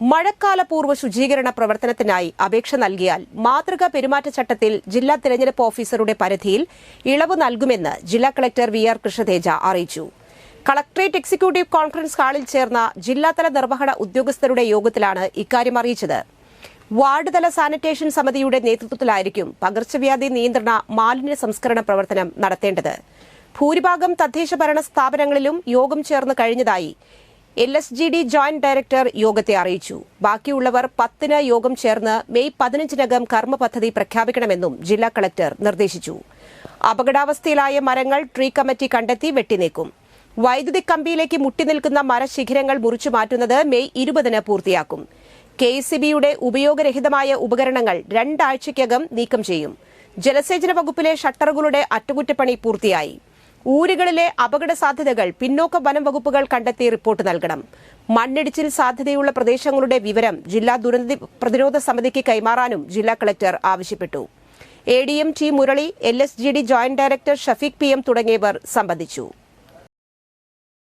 മഴക്കാലപൂർവ്വ ശുചീകരണ പ്രവർത്തനത്തിനായി അപേക്ഷ നൽകിയാൽ മാതൃകാ പെരുമാറ്റച്ചട്ടത്തിൽ ജില്ലാ തെരഞ്ഞെടുപ്പ് ഓഫീസറുടെ പരിധിയിൽ ഇളവ് നൽകുമെന്ന് ജില്ലാ കളക്ടർ വി.ആർ. കൃഷ്ണതേജ അറിയിച്ചു. കളക്ടറേറ്റ് എക്സിക്യൂട്ടീവ് കോൺഫറൻസ് ഹാളിൽ ചേർന്ന ജില്ലാതല നിർവഹണ ഉദ്യോഗസ്ഥരുടെ യോഗത്തിലാണ് ഇക്കാര്യം അറിയിച്ചത്. വാർഡ് തല സാനിറ്റേഷൻ സമിതിയുടെ നേതൃത്വത്തിലായിരിക്കും പകർച്ചവ്യാധി നിയന്ത്രണ മാലിന്യ സംസ്കരണ പ്രവർത്തനം നടത്തേണ്ടത്. ഭൂരിഭാഗം തദ്ദേശ ഭരണ സ്ഥാപനങ്ങളിലും യോഗം ചേർന്ന് കഴിഞ്ഞതായി LSGD ജോയിന്റ് ഡയറക്ടർ യോഗത്തെ അറിയിച്ചു. ബാക്കിയുള്ളവർ 10-ന് യോഗം ചേർന്ന് മെയ് 15-നകം കർമ്മ പദ്ധതി പ്രഖ്യാപിക്കണമെന്നും ജില്ലാ കളക്ടർ നിർദ്ദേശിച്ചു. അപകടാവസ്ഥയിലായ മരങ്ങൾ ട്രീ കമ്മിറ്റി കണ്ടെത്തി വെട്ടിനീക്കും. വൈദ്യുതി കമ്പിയിലേക്ക് മുട്ടിനിൽക്കുന്ന മരശിഖരങ്ങൾ മുറിച്ചു മാറ്റുന്നത് മെയ് 20-ന് പൂർത്തിയാക്കും. KECBയുടെ ഉപയോഗരഹിതമായ ഉപകരണങ്ങൾ 2 ആഴ്ചയ്ക്കകം നീക്കം ചെയ്യും. ജലസേചന വകുപ്പിലെ ഷട്ടറുകളുടെ അറ്റകുറ്റപ്പണി പൂർത്തിയായി. ഊരുകളിലെ അപകട സാധ്യതകൾ പിന്നോക്ക വനം വകുപ്പുകൾ കണ്ടെത്തി റിപ്പോർട്ട് നൽകണം. മണ്ണിടിച്ചിൽ സാധ്യതയുള്ള പ്രദേശങ്ങളുടെ വിവരം ജില്ലാ ദുരന്ത പ്രതിരോധ സമിതിക്ക് കൈമാറാനും ജില്ലാ കളക്ടർ ആവശ്യപ്പെട്ടു. ADM T. Murali, LSGD joint director Shafeeq PM തുടങ്ങിയവർ സംബന്ധിച്ചു.